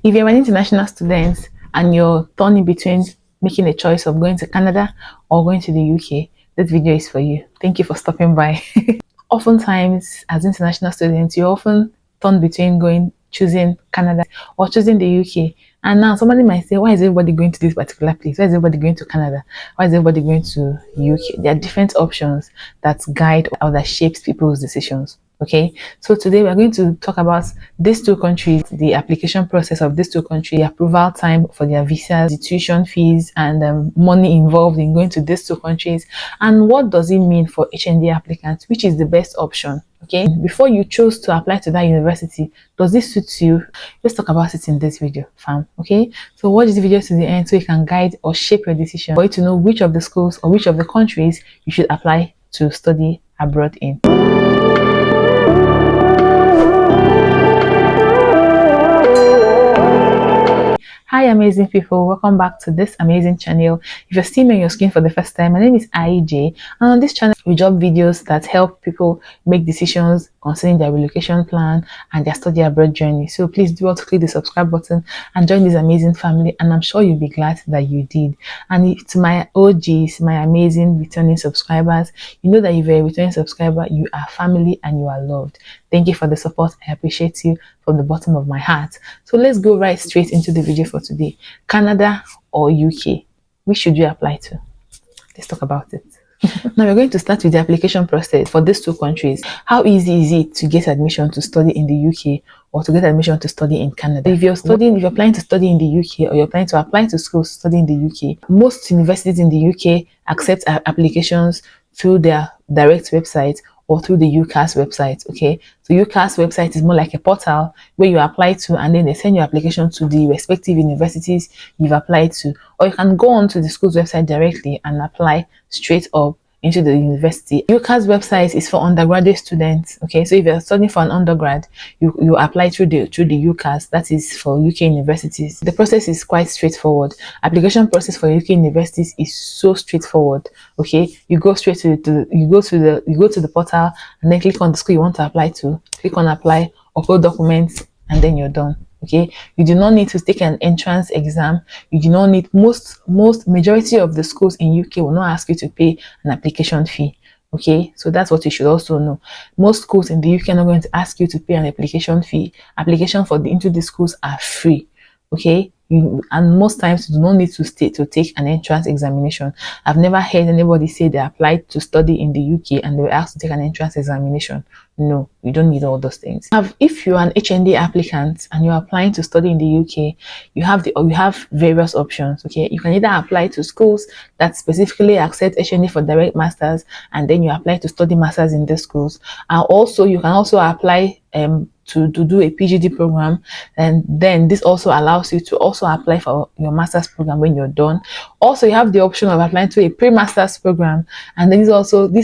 If you're an international student and you're torn in between making a choice of going to Canada or going to the UK, this video is for you. Thank you for stopping by. Oftentimes, as international students, you're often torn between choosing Canada or choosing the UK. And now somebody might say, why is everybody going to this particular place? Why is everybody going to Canada? Why is everybody going to UK? There are different options that guide or that shapes people's decisions. Okay, so today we're going to talk about these two countries, the application process of these two countries, the approval time for their visas, the tuition fees, and money involved in going to these two countries, and what does it mean for HND applicants, which is the best option. Okay, before you choose to apply to that university, does this suit you? Let's talk about it in this video, fam. Okay, so watch this video to the end so you can guide or shape your decision for you to know which of the schools or which of the countries you should apply to study abroad in. Hi amazing people, welcome back to this amazing channel. If you're seeing me on your screen for the first time, my name is IJ, and on this channel we drop videos that help people make decisions concerning their relocation plan and their study abroad journey. So please do also click the subscribe button and join this amazing family, and I'm sure you'll be glad that you did. And to my OGs, my amazing returning subscribers, you know that if you're a returning subscriber, you are family and you are loved. Thank you for the support. I appreciate you from the bottom of my heart. So let's go right straight into the video for today. Canada or UK? Which should you apply to? Let's talk about it. Now we're going to start with the application process for these two countries. How easy is it to get admission to study in the UK or to get admission to study in Canada? If you're planning to study in the UK or you're planning to apply to schools to study in the UK, most universities in the UK accept applications through their direct website or through the UCAS website. Okay, so UCAS website is more like a portal where you apply to, and then they send your application to the respective universities you've applied to, or you can go on to the school's website directly and apply straight up into the university. UCAS website is for undergraduate students. Okay, so if you're studying for an undergrad, you apply through the UCAS. That is for UK universities. The process is quite straightforward. Application process for UK universities is so straightforward. Okay, you go straight to the portal and then click on the school you want to apply to. Click on apply, upload documents, and then you're done. Okay, you do not need to take an entrance exam. You do not need majority of the schools in UK will not ask you to pay an application fee. Okay, so that's what you should also know. Most schools in the UK are not going to ask you to pay an application fee. Application into the schools are free. Okay, and most times you do not need to take an entrance examination. I've never heard anybody say they applied to study in the UK and they were asked to take an entrance examination. No, you don't need all those things. If you're an HND applicant and you're applying to study in the UK, you have various options. Okay, you can either apply to schools that specifically accept HND for direct masters, and then you apply to study masters in these schools. And also you can also apply to do a PGD program, and then this also allows you to also apply for your master's program when you're done. Also, you have the option of applying to a pre-master's program, and then this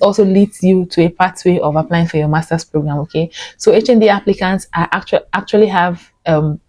also leads you to a pathway of applying for your master's program. Okay, so HND applicants are actually have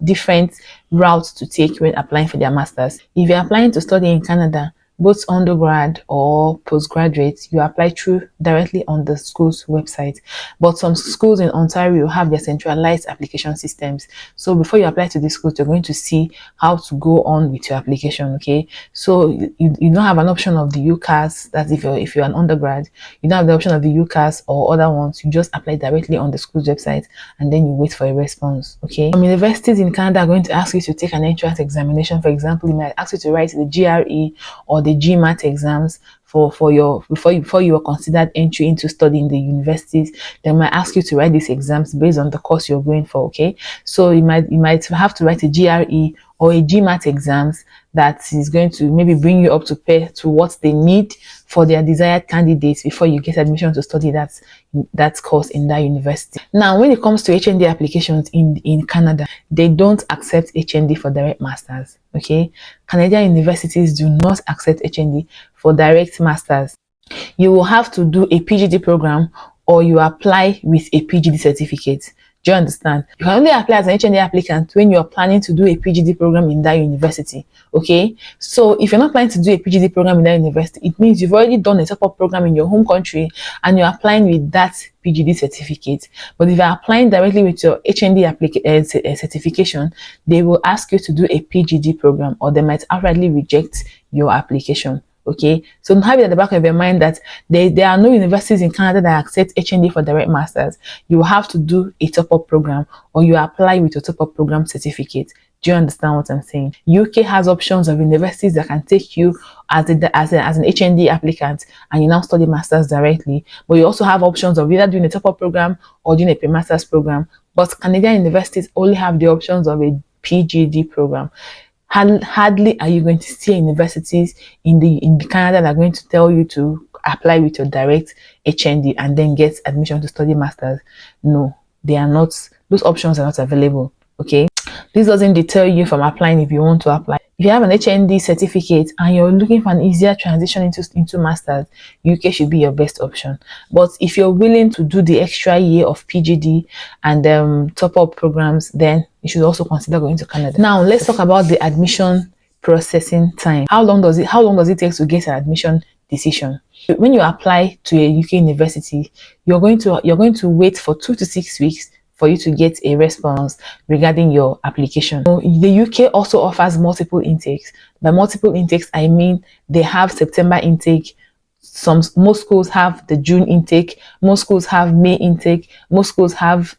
different routes to take when applying for their masters. If you're applying to study in Canada, both undergrad or postgraduate, you apply directly on the school's website. But some schools in Ontario have their centralized application systems. So before you apply to the schools, you're going to see how to go on with your application. Okay, so you don't have an option of the UCAS. That's if you're an undergrad, you don't have the option of the UCAS or other ones. You just apply directly on the school's website and then you wait for a response. Okay, some universities in Canada are going to ask you to take an entrance examination. For example, they might ask you to write the GRE or the GMAT exams before you are considered entry into studying the universities. They might ask you to write these exams based on the course you're going for. Okay, so you might have to write a GRE or a GMAT exams that is going to maybe bring you up to pair to what they need for their desired candidates before you get admission to study that course in that university. Now, when it comes to HND applications in Canada, they don't accept HND for direct masters. Okay, Canadian universities do not accept HND for direct masters. You will have to do a PGD program or you apply with a PGD certificate. Do you understand? You can only apply as an HND applicant when you're planning to do a PGD program in that university. Okay, so if you're not planning to do a PGD program in that university, it means you've already done a top-up program in your home country and you're applying with that PGD certificate. But if you're applying directly with your HND certification, they will ask you to do a PGD program, or they might outrightly reject your application. Okay, so have it at the back of your mind that there are no universities in Canada that accept HND for direct masters. You will have to do a top-up program, or you apply with your top-up program certificate. Do you understand what I'm saying? UK has options of universities that can take you as an HND applicant and you now study masters directly. But you also have options of either doing a top-up program or doing a pre-masters program. But Canadian universities only have the options of a PGD program. Hardly are you going to see universities in the Canada that are going to tell you to apply with your direct HND and then get admission to study masters. No, they are not. Those options are not available. Okay, this doesn't deter you from applying if you want to apply. If you have an HND certificate and you're looking for an easier transition into masters, UK should be your best option. But if you're willing to do the extra year of PGD and top-up programs, then you should also consider going to Canada. Now, let's talk about the admission processing time. How long does it take to get an admission decision? When you apply to a UK university, you're going to wait for 2 to 6 weeks for you to get a response regarding your application. So the UK also offers multiple intakes. By multiple intakes, I mean they have September intake. Most schools have the June intake. Most schools have May intake. Most schools have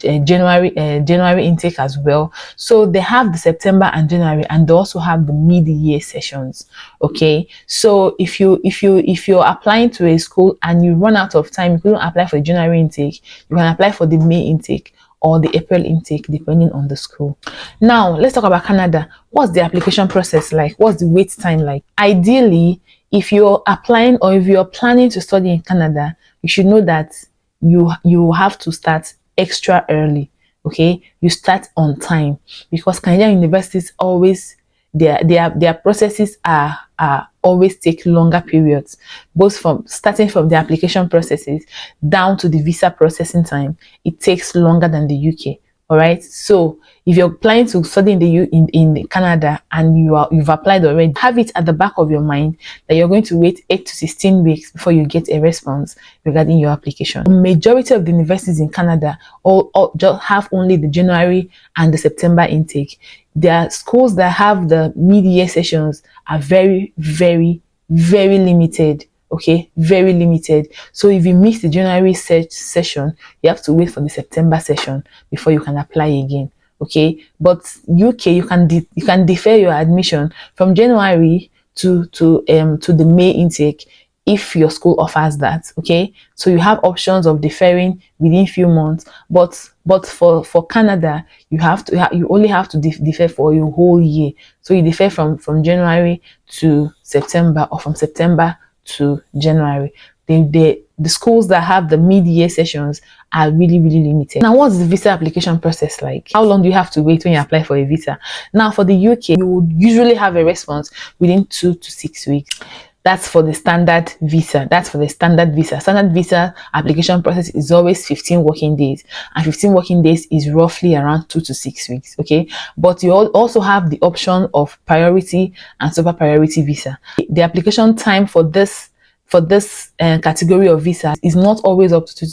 January intake as well. So they have the September and January, and they also have the mid-year sessions. Okay, so if you're applying to a school and you run out of time, you couldn't apply for the January intake, you can apply for the May intake or the April intake depending on the school. Now let's talk about Canada. What's the application process like? What's the wait time like? Ideally, if you're applying or if you're planning to study in Canada, you should know that you have to start extra early. Okay, you start on time, because Canadian universities always their processes are always take longer periods, both from starting from the application processes down to the visa processing time. It takes longer than the UK. All right, so if you're planning to study in Canada and you've applied already, have it at the back of your mind that you're going to wait 8 to 16 weeks before you get a response regarding your application. The majority of the universities in Canada all just have only the January and the September intake. There are schools that have the mid-year sessions are very, very, very limited. Okay, very limited. So if you miss the January session, you have to wait for the September session before you can apply again. Okay, but UK, you can defer your admission from January to the May intake if your school offers that. Okay, so you have options of deferring within few months, but for Canada, you only have to defer for your whole year. So you defer from January to September, or from September to January. The schools that have the mid-year sessions are really, really limited. Now, what's the visa application process like? How long do you have to wait when you apply for a visa? Now, for the UK, you would usually have a response within 2 to 6 weeks. That's for the standard visa. Standard visa application process is always 15 working days, and 15 working days is roughly around 2 to 6 weeks. Okay, but you also have the option of priority and super priority visa. The application time for this category of visa is not always up to 2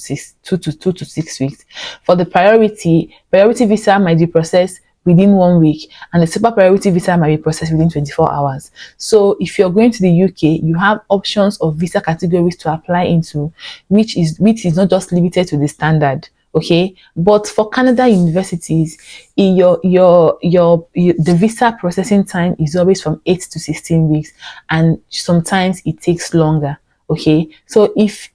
to 6 weeks. For the priority visa might be processed within 1 week, and the super priority visa might be processed within 24 hours. So if you're going to the UK, you have options of visa categories to apply into, which is not just limited to the standard. Okay, but for Canada universities, the visa processing time is always from 8 to 16 weeks, and sometimes it takes longer. Okay, so if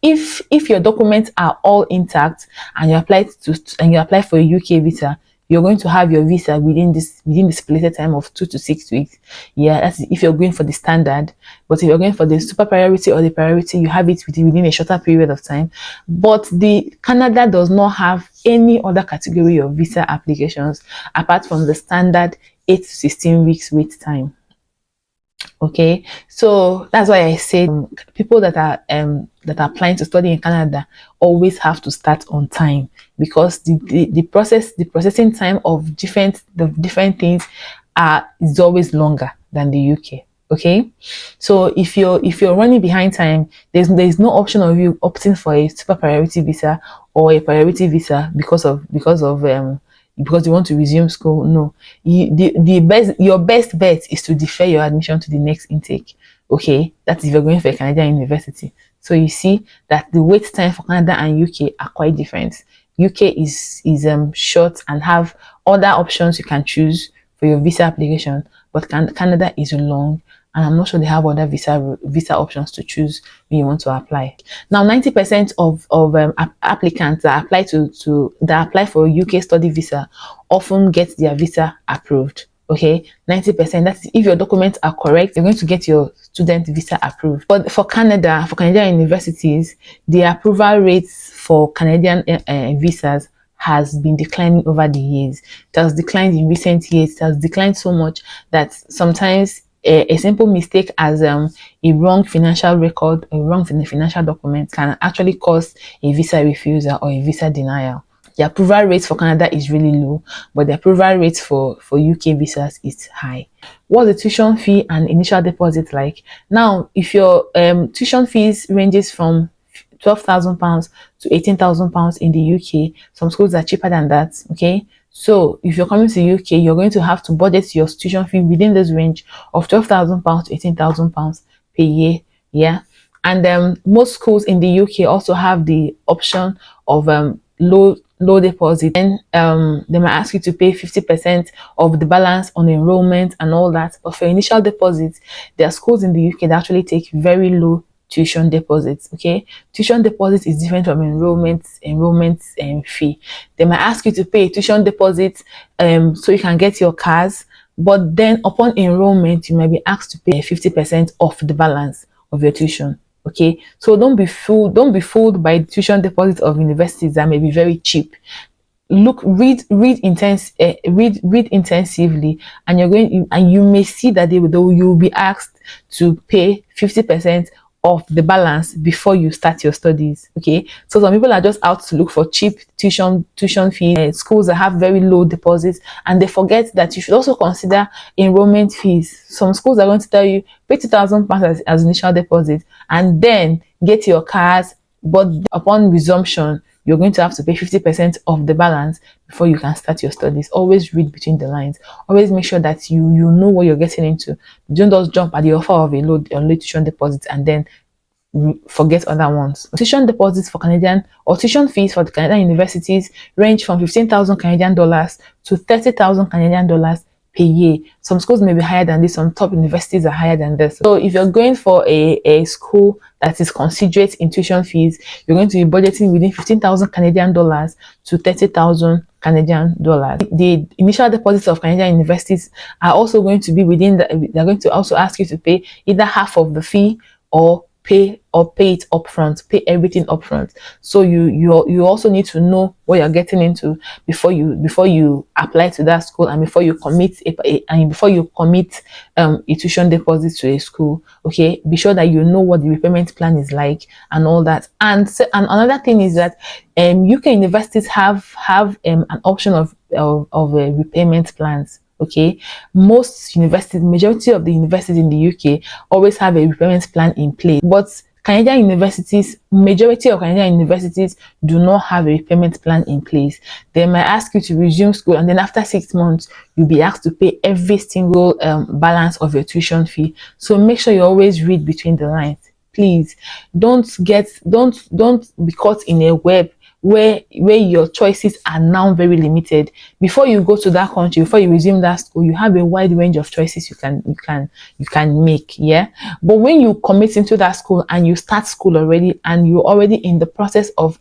your documents are all intact and you apply for a UK visa, you're going to have your visa within the stipulated time of 2 to 6 weeks. Yeah, that's if you're going for the standard. But if you're going for the super priority or the priority, you have it within a shorter period of time. But the Canada does not have any other category of visa applications apart from the standard 8 to 16 weeks wait time. Okay, so that's why I say people that are that are applying to study in Canada always have to start on time, because the processing time of different things is always longer than the UK. Okay, so if you're running behind time, there's no option of you opting for a super priority visa or a priority visa because you want to resume school. No, your best bet is to defer your admission to the next intake. Okay, that's if you're going for a Canadian university. So you see that the wait time for Canada and UK are quite different. UK is short and have other options you can choose for your visa application, but Canada is long, and I'm not sure they have other visa options to choose when you want to apply. Now, 90% of applicants that apply for a UK study visa often get their visa approved. Okay, 90%. That's if your documents are correct, you're going to get your student visa approved. But for Canadian universities, the approval rates for Canadian visas has been declining over the years. It has declined in recent years. It has declined so much that sometimes a simple mistake as a wrong financial record, a wrong financial document can actually cause a visa refusal or a visa denial. The approval rate for Canada is really low, but the approval rate for UK visas is high. What's the tuition fee and initial deposit like? Now, if your tuition fees ranges from £12,000 to £18,000 in the UK, some schools are cheaper than that. Okay, so if you're coming to the UK, you're going to have to budget your tuition fee within this range of £12,000 to £18,000 per year. Yeah, and most schools in the UK also have the option of low deposit. Then they might ask you to pay 50% of the balance on enrollment and all that. But for initial deposits, there are schools in the UK that actually take very low tuition deposits. Okay, tuition deposit is different from enrollment fee. They might ask you to pay a tuition deposit so you can get your cars, but then upon enrollment you might be asked to pay 50% of the balance of your tuition. Okay, so don't be fooled by the tuition deposit of universities that may be very cheap. Read intensively, and you may see that you'll be asked to pay 50% of the balance before you start your studies. Okay, so some people are just out to look for cheap tuition fees, schools that have very low deposits, and they forget that you should also consider enrollment fees. Some schools are going to tell you pay £2,000 as initial deposit and then get your cars, but upon resumption you're going to have to pay 50% of the balance before you can start your studies. Always read between the lines. Always make sure that you know what you're getting into. Don't just jump at the offer of a low tuition deposit and then forget other ones. Tuition deposits for Canadian or tuition fees for the Canadian universities range from 15,000 Canadian dollars to 30,000 Canadian dollars per year. Some schools may be higher than this, some top universities are higher than this. So if you're going for a school that is considerate in tuition fees, you're going to be budgeting within 15,000 Canadian dollars to 30,000 Canadian dollars. The initial deposits of Canadian universities are also going to be they're going to also ask you to pay either half of the fee or pay it upfront, pay everything upfront. So you also need to know what you're getting into before you apply to that school, and before you commit a tuition deposit to a school. Okay, be sure that you know what the repayment plan is like and all that. And another thing is that UK universities have an option of repayment plans. Okay, majority of the universities in the UK always have a repayment plan in place, but majority of Canadian universities do not have a repayment plan in place. They might ask you to resume school, and then after 6 months you'll be asked to pay every single balance of your tuition fee. So make sure you always read between the lines. Please don't be caught in a web where your choices are now very limited. Before you go to that country, before you resume that school, you have a wide range of choices you can make. Yeah, but when you commit into that school and you start school already, and you're already in the process of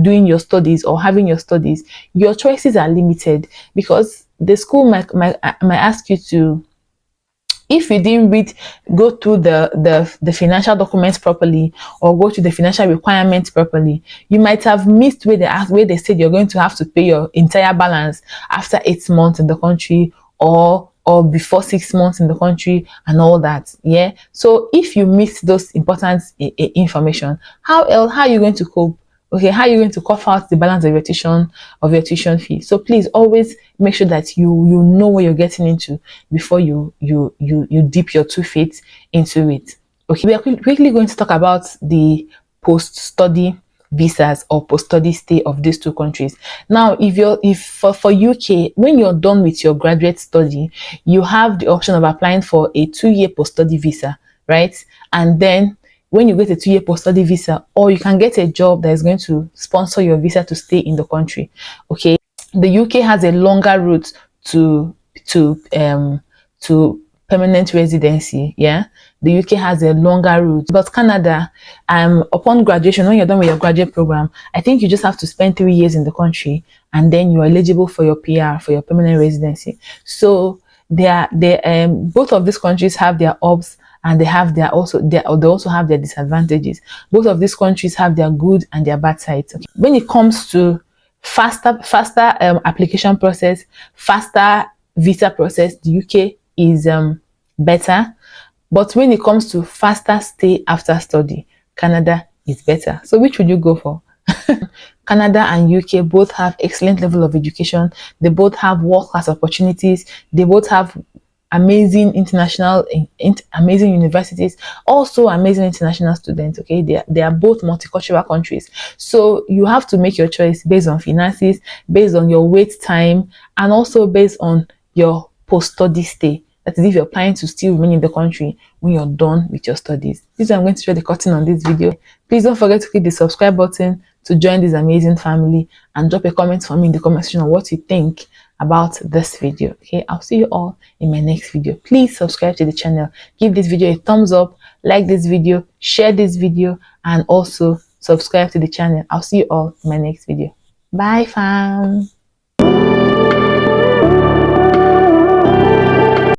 doing your studies or having your studies, your choices are limited, because the school might ask you to, if you didn't go through the financial documents properly, or go to the financial requirements properly, you might have missed where they said you're going to have to pay your entire balance after 8 months in the country, or or before 6 months in the country and all that. Yeah. So if you miss those important information, how are you going to cope? Okay, how are you going to cough out the balance of your tuition fee? So please always make sure that you know what you're getting into before you dip your 2 feet into it. Okay, we are quickly going to talk about the post-study visas or post-study stay of these two countries. Now, if for UK, when you're done with your graduate study, you have the option of applying for a 2-year post-study visa, right? And then when you get a 2-year post-study visa, or you can get a job that is going to sponsor your visa to stay in the country. Okay, the UK has a longer route to to um to permanent residency. Yeah, the UK has a longer route, but Canada, upon graduation, when you're done with your graduate program, I think you just have to spend 3 years in the country, and then you're eligible for your PR, for your permanent residency. So both of these countries have their ups, and they also have their disadvantages. Both of these countries have their good and their bad sides. Okay. When it comes to faster application process, faster visa process, the UK is better. But when it comes to faster stay after study, Canada is better. So which would you go for? Canada and UK both have excellent level of education. They both have world-class opportunities. They both have amazing amazing universities, also amazing international students. Okay, they are both multicultural countries. So you have to make your choice based on finances, based on your wait time, and also based on your post-study stay. That is, if you're planning to still remain in the country when you're done with your studies. This is I'm going to show the curtain on this video. Please don't forget to click the subscribe button to join this amazing family, and drop a comment for me in the comment section on what you think about this video. Okay, I'll see you all in my next video. Please subscribe to the channel, give this video a thumbs up, like this video, share this video, and also subscribe to the channel. I'll see you all in my next video. Bye fam.